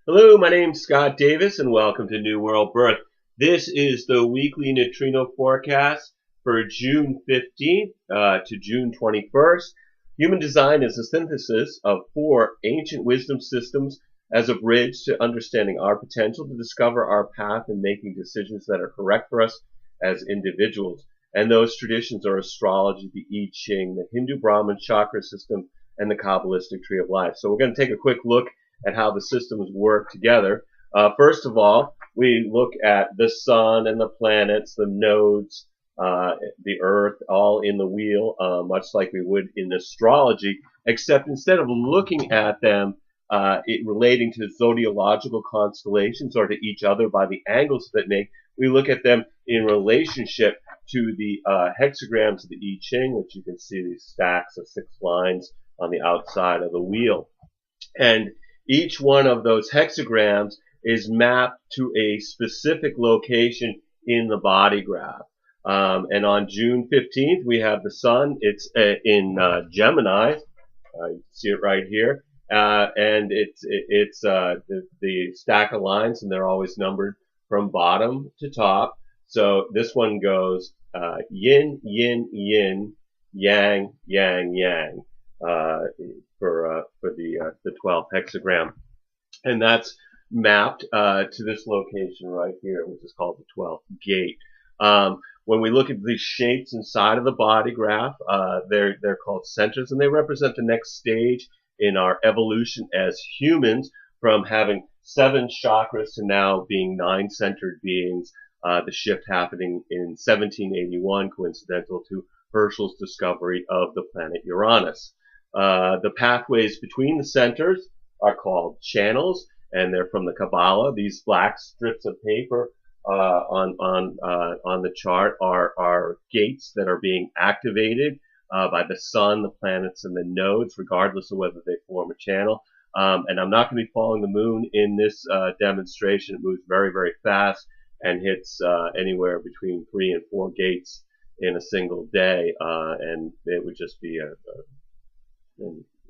Hello, my name's Scott Davis, and welcome to New World Birth. This is the weekly neutrino forecast for June 15th to June 21st. Human design is a synthesis of four ancient wisdom systems as a bridge to understanding our potential to discover our path and making decisions that are correct for us as individuals. And those traditions are astrology, the I Ching, the Hindu Brahmin chakra system, and the Kabbalistic tree of life. So we're going to take a quick look at how the systems work together. First of all, we look at the sun and the planets, the nodes, the earth, all in the wheel, much like we would in astrology, except instead of looking at them relating to zodiological constellations or to each other by the angles that make, we look at them in relationship to the hexagrams of the I Ching, which you can see these stacks of 6 lines on the outside of the wheel. And each one of those hexagrams is mapped to a specific location in the body graph. And on June 15th, we have the sun. It's in Gemini. You see it right here. And it's the stack of lines, and they're always numbered from bottom to top. So this one goes yin, yin, yin, yang, yang, yang. For the 12th hexagram, and that's mapped to this location right here, which is called the 12th gate. When we look at these shapes inside of the body graph, they're called centers, and they represent the next stage in our evolution as humans, from having 7 chakras to now being 9-centered beings. The shift happening in 1781, coincidental to Herschel's discovery of the planet Uranus. The pathways between the centers are called channels, and they're from the Kabbalah. These black strips of paper on the chart are gates that are being activated by the sun, the planets, and the nodes, regardless of whether they form a channel. And I'm not going to be following the moon in this demonstration. It moves very, very fast and hits anywhere between 3 and 4 gates in a single day, and it would just be a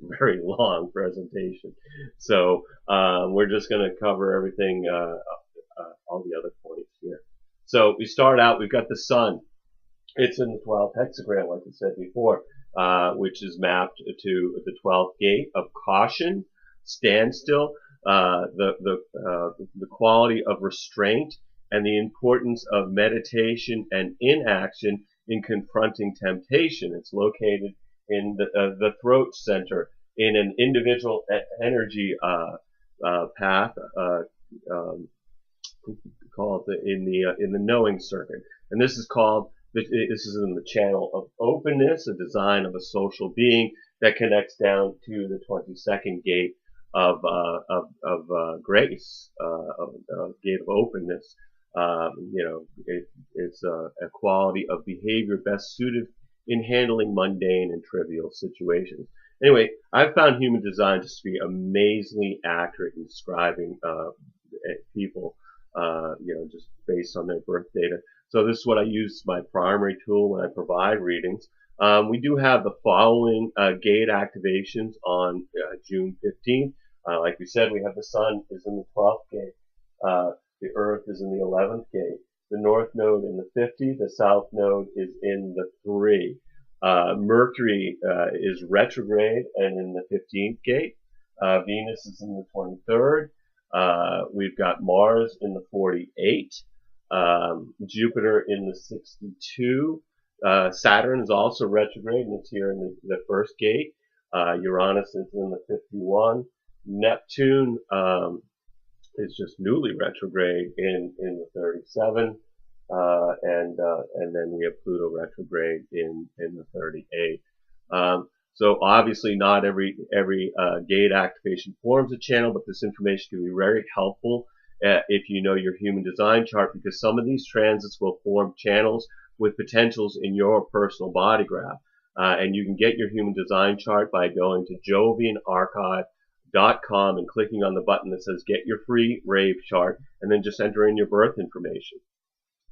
very long presentation. So we're just going to cover everything, all the other points here. So we start out, we've got the sun. It's in the 12th hexagram, like I said before, which is mapped to the 12th gate of caution, standstill, the quality of restraint, and the importance of meditation and inaction in confronting temptation. It's located in the throat center, in an individual energy path called in the knowing circuit, and this is in the channel of openness, a design of a social being that connects down to the 22nd gate of grace, gate of openness. It's a quality of behavior best suited in handling mundane and trivial situations. Anyway, I've found human design just to be amazingly accurate in describing people, just based on their birth data. So this is what I use as my primary tool when I provide readings. We do have the following gate activations on June 15th. Like we said, we have the sun is in the 12th gate. The earth is in the 11th gate. The north node in the 50, the south node is in the 3. Mercury is retrograde and in the 15th gate. Venus is in the 23rd. We've got Mars in the 48. Jupiter in the 62. Saturn is also retrograde, and it's here in the first gate. Uranus is in the 51. Neptune is just newly retrograde in the 37, and then we have Pluto retrograde in the 38. So obviously not every gate activation forms a channel, but this information can be very helpful if you know your human design chart, because some of these transits will form channels with potentials in your personal body graph. And you can get your human design chart by going to jovianarchive.com and clicking on the button that says get your free rave chart, and then just enter in your birth information.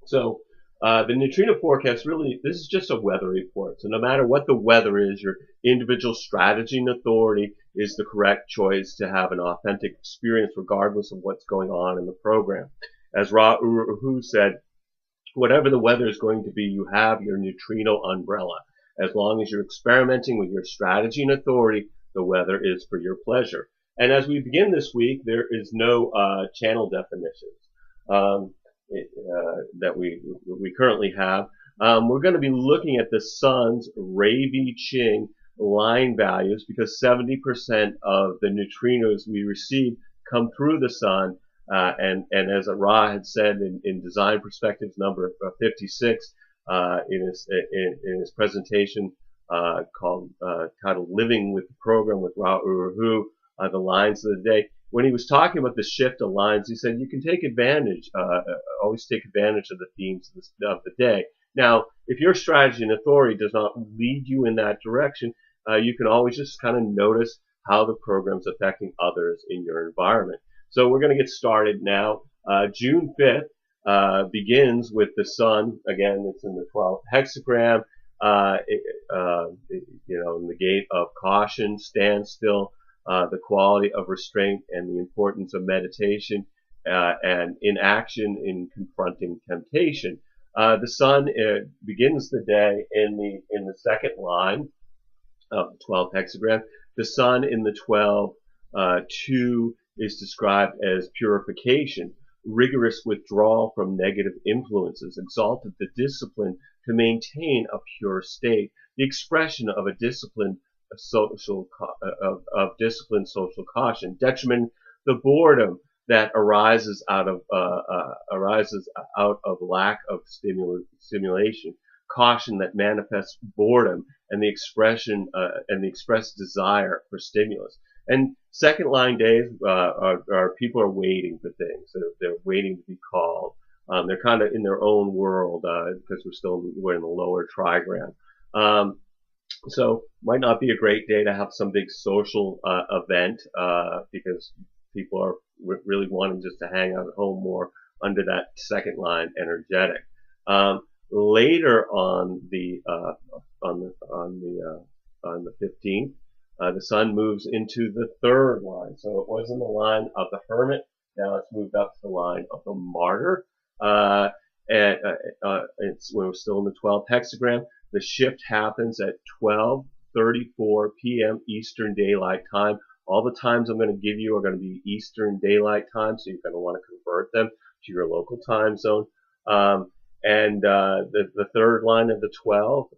So The neutrino forecast really, this is just a weather report. So no matter what the weather is, your individual strategy and authority is the correct choice to have an authentic experience regardless of what's going on in the program. As Ra Uru Hu said, whatever the weather is going to be, you have your neutrino umbrella. As long as you're experimenting with your strategy and authority, the weather is for your pleasure. And as we begin this week, there is no channel definitions that we currently have. We're going to be looking at the sun's Ravi-Ching line values because 70% of the neutrinos we receive come through the sun. And as Ra had said in Design Perspectives number 56 in his presentation titled "Living with the Program" with Ra Uru Hu, the lines of the day. When he was talking about the shift of lines, he said you can take advantage, always take advantage of the themes of the day. Now, if your strategy and authority does not lead you in that direction, you can always just kind of notice how the program's affecting others in your environment. So we're going to get started now. June 5th begins with the sun. Again, it's in the 12th hexagram. In the gate of caution, standstill, the quality of restraint, and the importance of meditation and inaction in confronting temptation. The sun begins the day in the second line of the 12th hexagram. The sun in the 12-2 is described as purification, rigorous withdrawal from negative influences, exalted the discipline to maintain a pure state, the expression of a disciplined social caution, detriment, the boredom that arises out of lack of stimulation, caution that manifests boredom and the expression and the expressed desire for stimulus. And second line days are people are waiting for things. They're waiting to be called. They're kind of in their own world because we're in the lower trigram. So might not be a great day to have some big social event because people are really wanting just to hang out at home more under that second line energetic. Later on the 15th. The sun moves into the third line. So it was in the line of the hermit. Now it's moved up to the line of the martyr. It's when we're still in the 12th hexagram. The shift happens at 12:34 p.m. Eastern Daylight Time. All the times I'm going to give you are going to be Eastern Daylight Time, so you're going to want to convert them to your local time zone. The third line of the 12th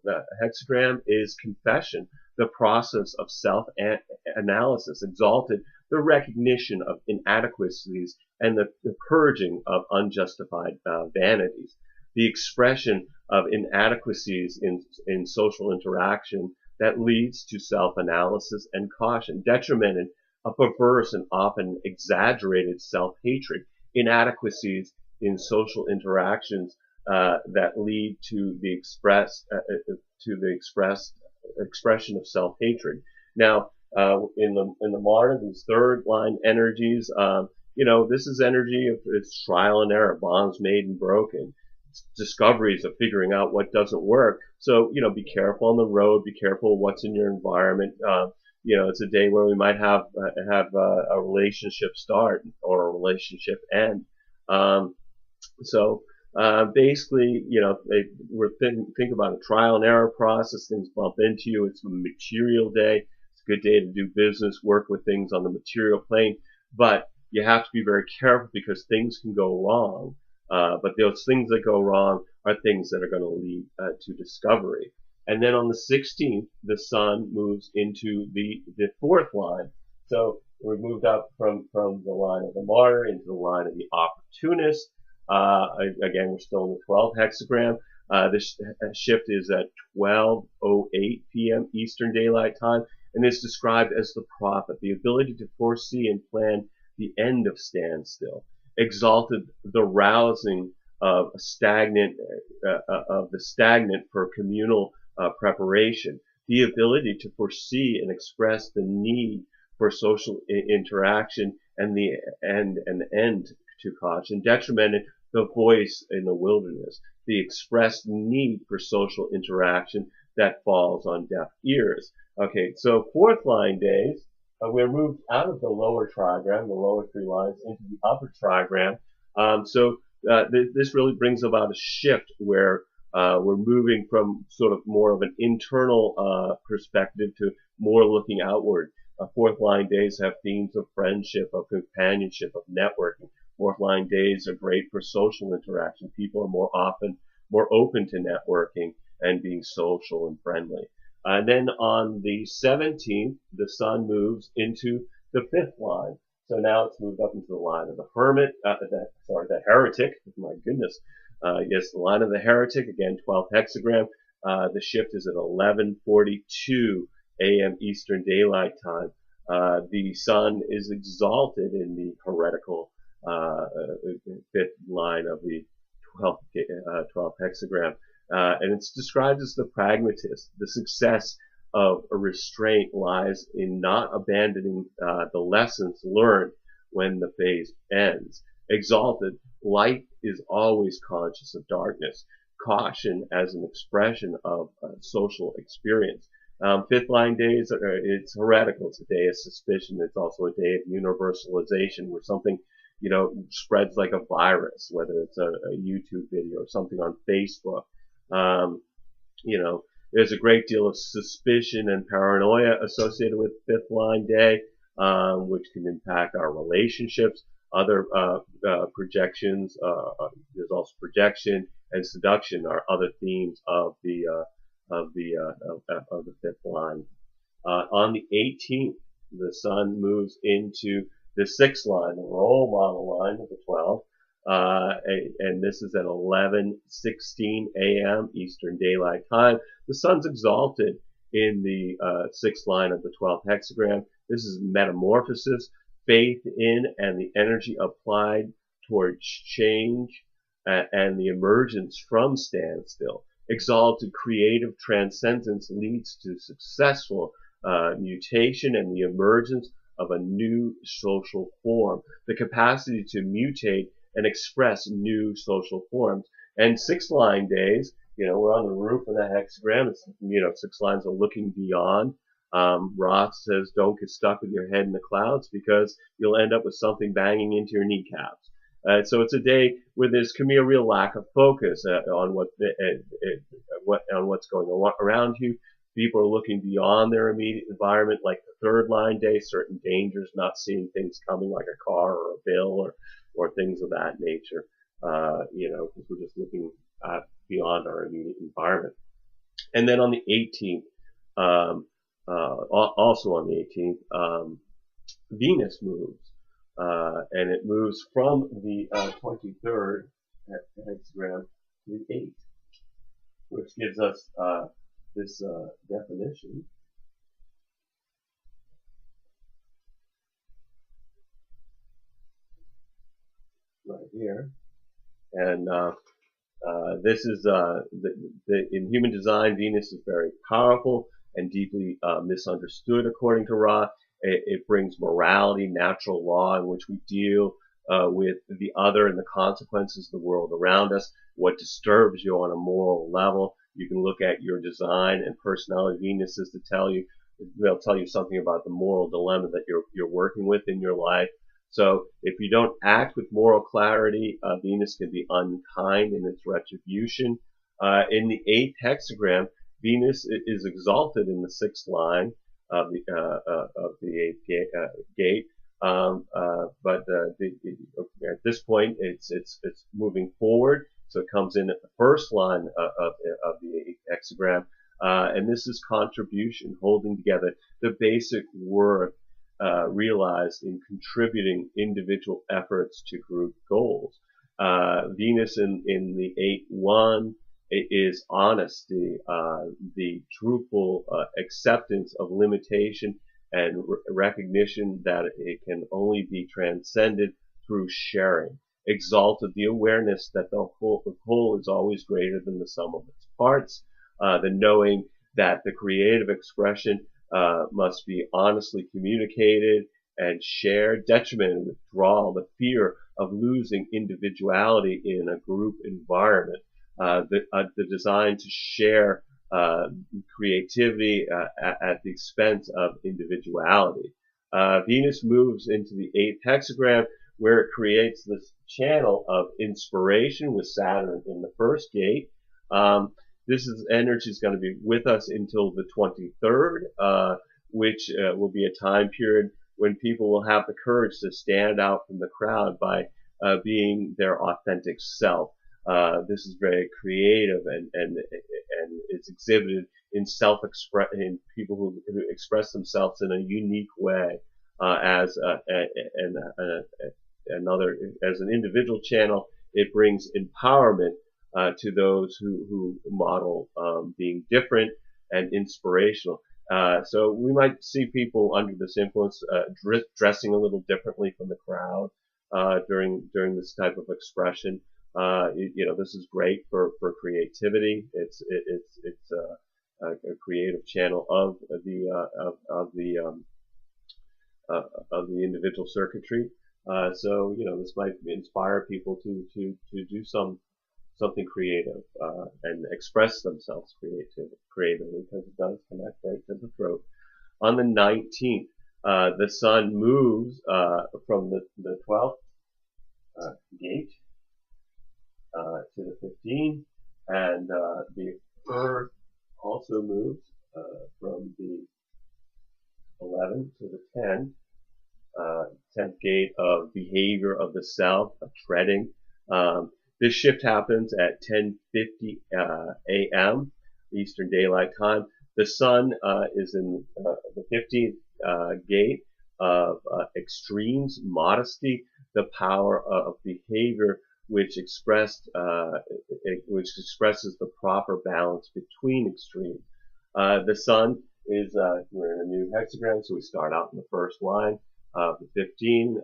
hexagram is confession, the process of self-analysis, exalted the recognition of inadequacies and the purging of unjustified vanities, the expression of inadequacies in social interaction that leads to self-analysis and caution, detrimented a perverse and often exaggerated self-hatred, inadequacies in social interactions that lead to the expression of self-hatred. Now, in the martyr, these third line energies, this is energy of it's trial and error, bonds made and broken, discoveries of figuring out what doesn't work. So, be careful on the road, be careful what's in your environment. It's a day where we might have a relationship start or a relationship end. Basically, think about a trial and error process. Things bump into you. It's a material day. It's a good day to do business, work with things on the material plane. But you have to be very careful because things can go wrong. But those things that go wrong are things that are going to lead to discovery. And then on the 16th, the sun moves into the fourth line. So we moved up from the line of the martyr into the line of the opportunist. Again, we're still in the 12th hexagram. This shift is at 12:08 p.m. Eastern Daylight Time, and is described as the prophet, the ability to foresee and plan the end of standstill, exalted the rousing of the stagnant for communal preparation, the ability to foresee and express the need for social interaction and the end to caution, detrimented the voice in the wilderness, the expressed need for social interaction that falls on deaf ears. Okay, so fourth line days, we're moved out of the lower trigram, the lower three lines, into the upper trigram. This really brings about a shift where we're moving from sort of more of an internal perspective to more looking outward. Fourth line days have themes of friendship, of companionship, of networking. Fourth line days are great for social interaction. People are more open to networking and being social and friendly. And then on the 17th, the sun moves into the fifth line. So now it's moved up into the line of the hermit, the heretic. My goodness. Yes, the line of the heretic, again, 12th hexagram. The shift is at 11:42 a.m. Eastern Daylight Time. The sun is exalted in the heretical fifth line of the 12th hexagram. And it's described as the pragmatist. The success of a restraint lies in not abandoning the lessons learned when the phase ends. Exalted, light is always conscious of darkness. Caution as an expression of social experience. Fifth line days, it's heretical. It's a day of suspicion. It's also a day of universalization where something, spreads like a virus, whether it's a YouTube video or something on Facebook. There's a great deal of suspicion and paranoia associated with fifth line day, which can impact our relationships. Other projections, there's also projection and seduction are other themes of the fifth line. On the 18th, the sun moves into the sixth line, the role model line of the 12. And this is at 11:16 a.m. Eastern Daylight Time. The sun's exalted in the sixth line of the 12th hexagram. This is metamorphosis, faith in, and the energy applied towards change and the emergence from standstill. Exalted creative transcendence leads to successful mutation and the emergence of a new social form. The capacity to mutate and express new social forms. And six line days, we're on the roof of the hexagram. It's, six lines are looking beyond. Roth says, don't get stuck with your head in the clouds because you'll end up with something banging into your kneecaps. So it's a day where there can be a real lack of focus on what's going on around you. People are looking beyond their immediate environment, like the third line day, certain dangers, not seeing things coming like a car or a bill or things of that nature, because we're just looking beyond our immediate environment. And then on the 18th, also on the 18th, Venus moves, and it moves from the 23rd hexagram to the 8th, which gives us this definition. Right here. And this is in human design, Venus is very powerful and deeply misunderstood according to Ra. It brings morality, natural law in which we deal with the other and the consequences of the world around us, what disturbs you on a moral level. You can look at your design and personality Venuses to tell you, they'll tell you something about the moral dilemma that you're working with in your life. So if you don't act with moral clarity, Venus can be unkind in its retribution. In the 8th hexagram, Venus is exalted in the 6th line of the 8th gate. But at this point, it's moving forward. So it comes in at the first line of the 8th hexagram. And this is contribution, holding together the basic worth realized in contributing individual efforts to group goals. Venus in the 8-1 is honesty, the truthful acceptance of limitation and recognition that it can only be transcended through sharing. Exalted, the awareness that the whole is always greater than the sum of its parts, the knowing that the creative expression must be honestly communicated and shared. Detriment and withdrawal, the fear of losing individuality in a group environment. The design to share creativity at the expense of individuality. Venus moves into the 8th hexagram, where it creates this channel of inspiration with Saturn in the first gate. This energy is going to be with us until the 23rd, which will be a time period when people will have the courage to stand out from the crowd by being their authentic self. This is very creative and it's exhibited in in people who express themselves in a unique way as an individual channel. It brings empowerment to those who model being different and inspirational. So we might see people under this influence dressing a little differently from the crowd during this type of expression. This is great for creativity. It's a creative channel of the individual circuitry. So this might inspire people to do something creative and express themselves creatively, because it does connect right to the throat. On the 19th, the sun moves from the 12th gate to the 15th, and the Earth also moves from the 11th to the 10th. 10th gate of behavior of the self, of treading. This shift happens at 10:50 a.m. Eastern Daylight Time. The sun is in the 15th gate of extremes, modesty, the power of behavior, which expresses the proper balance between extremes. The sun is we're in a new hexagram, so we start out in the first line of the 15.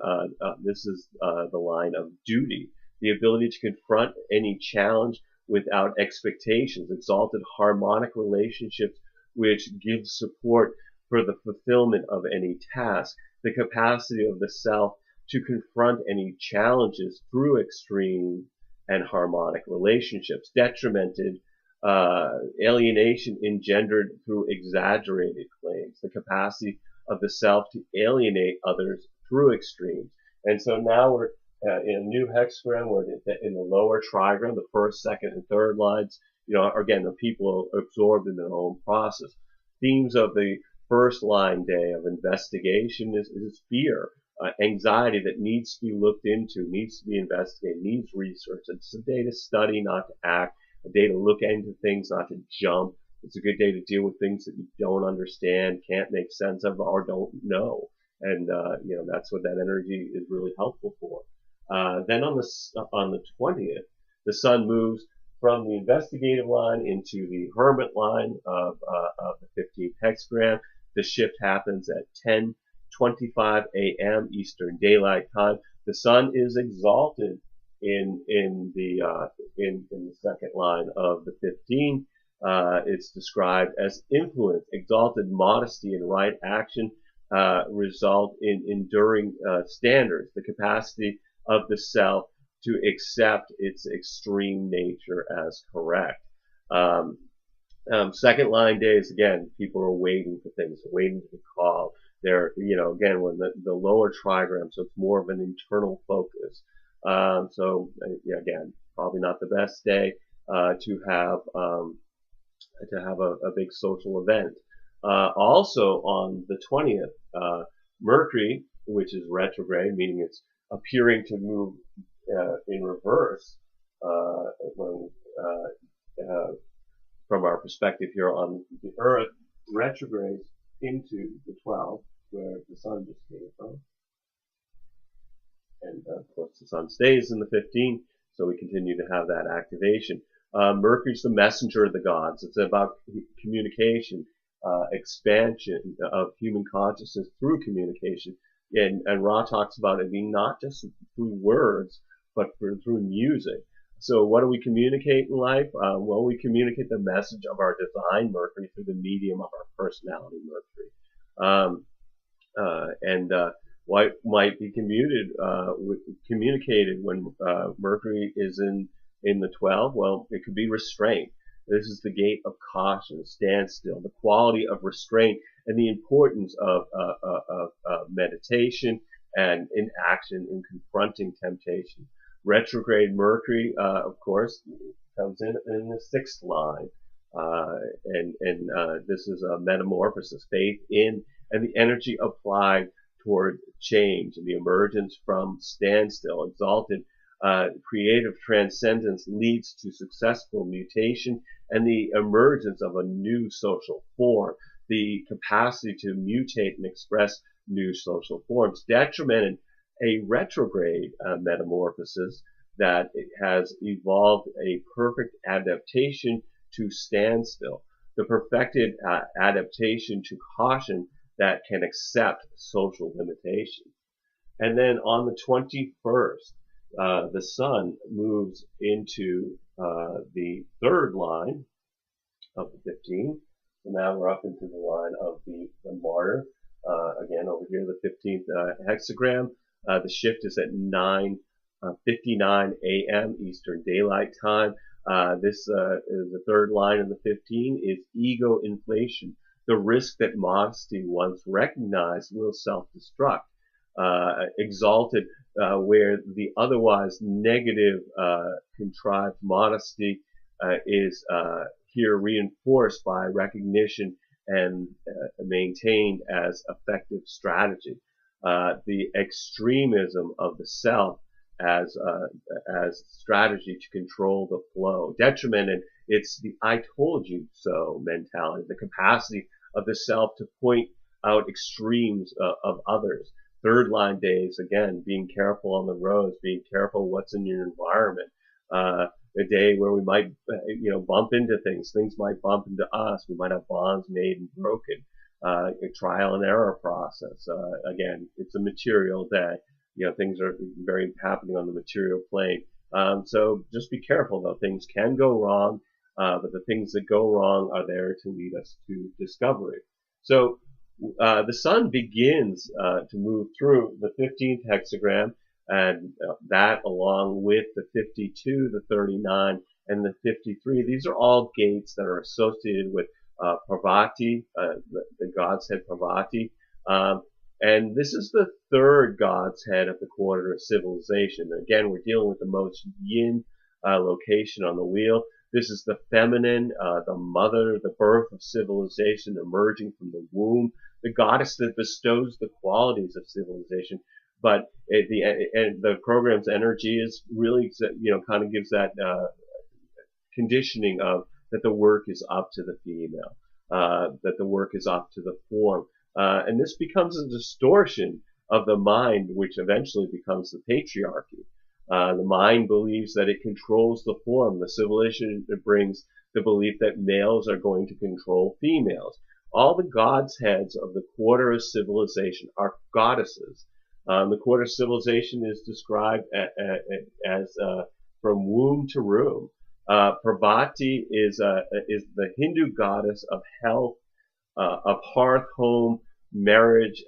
This is the line of duty, the ability to confront any challenge without expectations, exalted harmonic relationships which give support for the fulfillment of any task, the capacity of the self to confront any challenges through extreme and harmonic relationships, detrimented alienation engendered through exaggerated claims, the capacity of the self to alienate others through extremes. And so now we're in a new hexagram. We're in the lower trigram, the first, second, and third lines. Again, the people are absorbed in their own process. Themes of the first line day of investigation is fear, anxiety that needs to be looked into, needs to be investigated, needs research. It's a day to study, not to act, a day to look into things, not to jump. It's a good day to deal with things that you don't understand, can't make sense of, or don't know. And, that's what that energy is really helpful for. Then on the 20th, the sun moves from the investigative line into the hermit line of the 15th hexagram. The shift happens at 10:25 a.m. Eastern Daylight Time. The sun is exalted in the second line of the 15. It's described as influence, exalted modesty, and right action result in enduring standards, the capacity of the self to accept its extreme nature as correct. Second line days, again, people are waiting for things, waiting to be called. They're, again, when the lower trigram, so it's more of an internal focus. Again, probably not the best day to have a big social event. Also on the 20th, Mercury, which is retrograde, meaning it's appearing to move in reverse from our perspective here on the Earth, retrogrades into the 12th, where the sun just came from. And of course the sun stays in the 15th, so we continue to have that activation. Mercury's the messenger of the gods. It's about communication, expansion of human consciousness through communication. And Ra talks about it being not just through words, but through music. So what do we communicate in life? Well, we communicate the message of our design Mercury through the medium of our personality Mercury. what might be communicated when Mercury is in the 12? Well, it could be restraint. This is the gate of caution, standstill, the quality of restraint, and the importance of meditation and inaction in confronting temptation. Retrograde Mercury, of course, comes in the 6th line. This is a metamorphosis, faith in, and the energy applied toward change and the emergence from standstill. Exalted creative transcendence leads to successful mutation and the emergence of a new social form, the capacity to mutate and express new social forms. Detrimented a retrograde metamorphosis that has evolved a perfect adaptation to standstill, the perfected adaptation to caution that can accept social limitation. And then on the 21st, the sun moves into the 3rd line of the 15. So now we're up into the line of the martyr. Again, over here, the 15th hexagram. The shift is at 9:59 a.m. Eastern Daylight Time. This is the 3rd line of the 15 is ego inflation. The risk that modesty, once recognized, will self-destruct. Exalted, where the otherwise negative contrived modesty is here reinforced by recognition and maintained as effective strategy. The extremism of the self as strategy to control the flow. Detrimented, it's the I told you so mentality, the capacity of the self to point out extremes of others. 3rd line days, again, being careful on the roads, being careful what's in your environment. A day where we might, bump into things. Things might bump into us. We might have bonds made and broken. A trial and error process. Again, it's a material day. Things are very happening on the material plane. So just be careful, though. Things can go wrong, but the things that go wrong are there to lead us to discovery. So the sun begins to move through the 15th hexagram, and that along with the 52, the 39, and the 53. These are all gates that are associated with Parvati, the god's head Parvati. And this is the 3rd god's head of the quarter of civilization. Again, we're dealing with the most yin location on the wheel. This is the feminine, the mother, the birth of civilization emerging from the womb, the goddess that bestows the qualities of civilization. But the program's energy is really, kind of gives that conditioning of that the work is up to the female, that the work is up to the form. And this becomes a distortion of the mind, which eventually becomes the patriarchy. The mind believes that it controls the form. The civilization brings the belief that males are going to control females. All the gods' heads of the quarter of civilization are goddesses. The quarter of civilization is described as from womb to room. Parvati is the Hindu goddess of health, of hearth, home, marriage,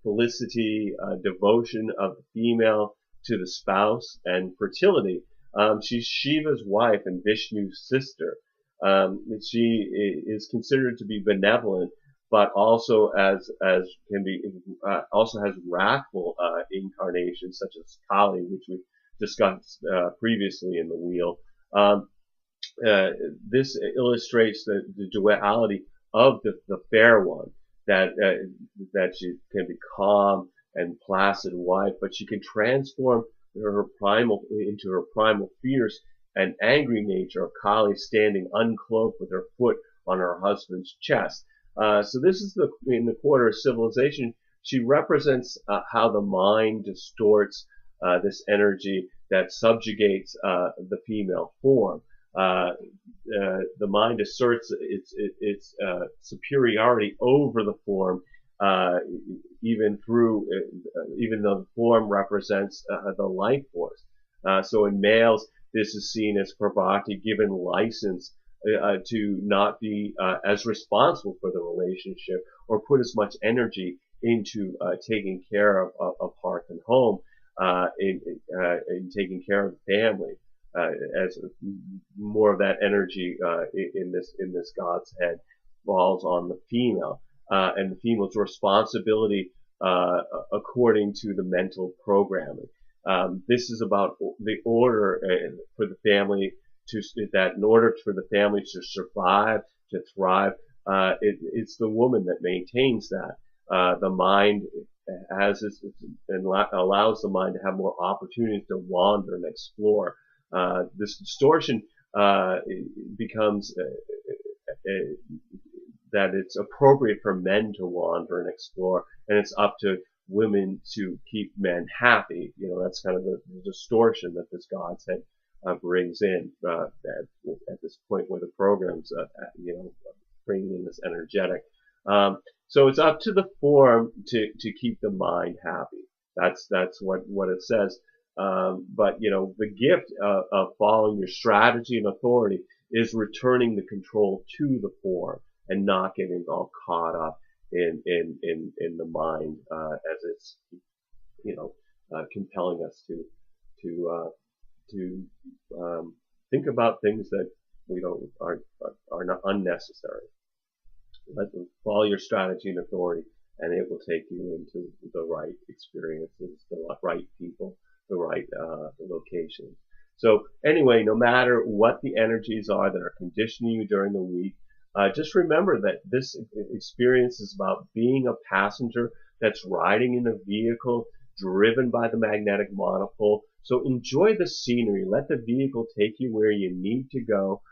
felicity, devotion of the female to the spouse, and fertility. She's Shiva's wife and Vishnu's sister. She is considered to be benevolent, but also also has wrathful incarnations such as Kali, which we discussed previously in the wheel. This illustrates the duality of the fair one, that she can be calm and placid wife, but she can transform her into her primal fierce and angry nature of Kali, standing uncloaked with her foot on her husband's chest. So this is in the quarter of civilization. She represents how the mind distorts this energy that subjugates the female form. The mind asserts its superiority over the form, even though the form represents the life force. So in males, this is seen as Parvati given license to not be as responsible for the relationship or put as much energy into taking care of hearth and home, in taking care of the family, as more of that energy in this God's head falls on the female, and the female's responsibility according to the mental programming. This is about the order for the family that in order for the family to survive, to thrive, it's the woman that maintains that. The mind has this, and allows the mind to have more opportunities to wander and explore. This distortion becomes that it's appropriate for men to wander and explore, and it's up to women to keep men happy. That's kind of the distortion that this God's head brings in at this point where the program's bringing in this energetic. So it's up to the form to keep the mind happy. That's what it says. But the gift of following your strategy and authority is returning the control to the form and not getting all caught up in the mind as it's compelling us to think about things that are not unnecessary. Let them follow your strategy and authority, and it will take you into the right experiences, the right people, the right locations. So anyway, no matter what the energies are that are conditioning you during the week, just remember that this experience is about being a passenger that's riding in a vehicle driven by the magnetic monopole. So enjoy the scenery. Let the vehicle take you where you need to go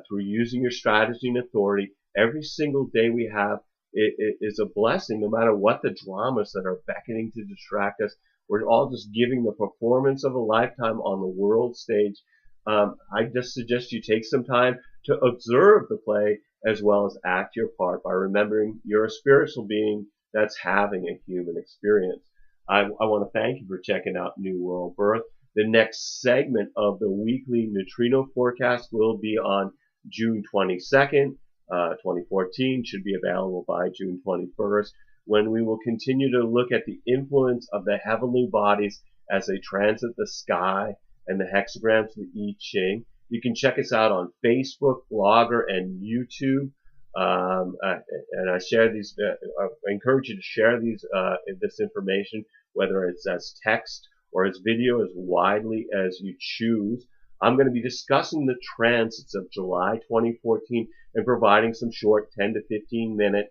through using your strategy and authority. Every single day we have is a blessing, no matter what the dramas that are beckoning to distract us. We're all just giving the performance of a lifetime on the world stage. I just suggest you take some time to observe the play as well as act your part by remembering you're a spiritual being that's having a human experience. I want to thank you for checking out New World Birth. The next segment of the weekly neutrino forecast will be on June 22nd, 2014. Should be available by June 21st, when we will continue to look at the influence of the heavenly bodies as they transit the sky and the hexagrams of the I Ching. You can check us out on Facebook, Blogger, and YouTube. And I share these. I encourage you to share this information, whether it's as text or as video, as widely as you choose. I'm going to be discussing the transits of July 2014 and providing some short 10 to 15 minute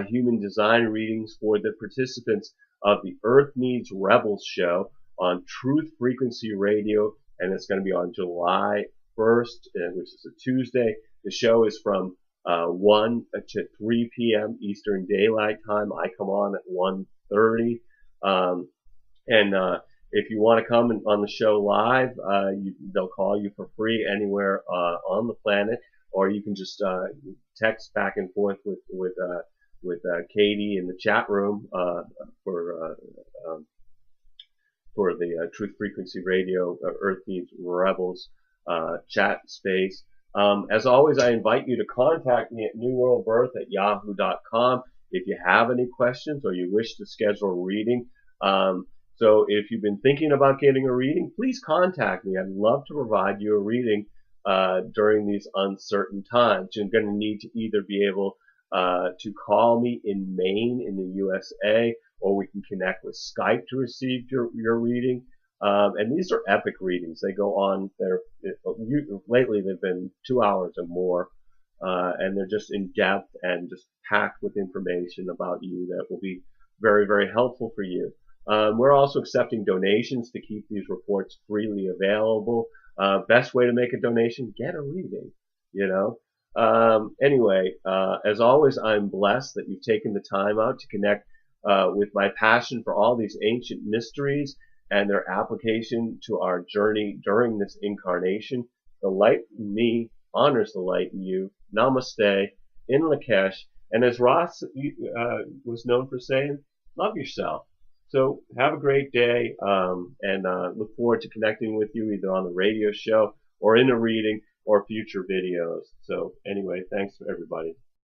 human design readings for the participants of the Earth Needs Rebels show on Truth Frequency Radio, and it's going to be on July 1st, which is a Tuesday. The show is from 1 to 3 p.m. Eastern Daylight Time. I come on at 1:30. If you want to come on the show live, they'll call you for free anywhere on the planet, or you can just text back and forth with Katie in the chat room for the Truth Frequency Radio Earth Needs Rebels chat space. As always, I invite you to contact me at newworldbirth@yahoo.com if you have any questions or you wish to schedule a reading. So if you've been thinking about getting a reading, please contact me. I'd love to provide you a reading during these uncertain times. You're going to need to either be able to call me in Maine in the USA, or we can connect with Skype to receive your reading. And these are epic readings. They go on. Lately they've been 2 hours or more, and they're just in depth and just packed with information about you that will be very, very helpful for you. We're also accepting donations to keep these reports freely available. Best way to make a donation: get a reading. Anyway, as always, I'm blessed that you've taken the time out to connect with my passion for all these ancient mysteries and their application to our journey during this incarnation. The light in me honors the light in you. Namaste, in Lakesh. And as Ross was known for saying, love yourself. So have a great day, and look forward to connecting with you either on the radio show or in a reading or future videos. So anyway, thanks for everybody.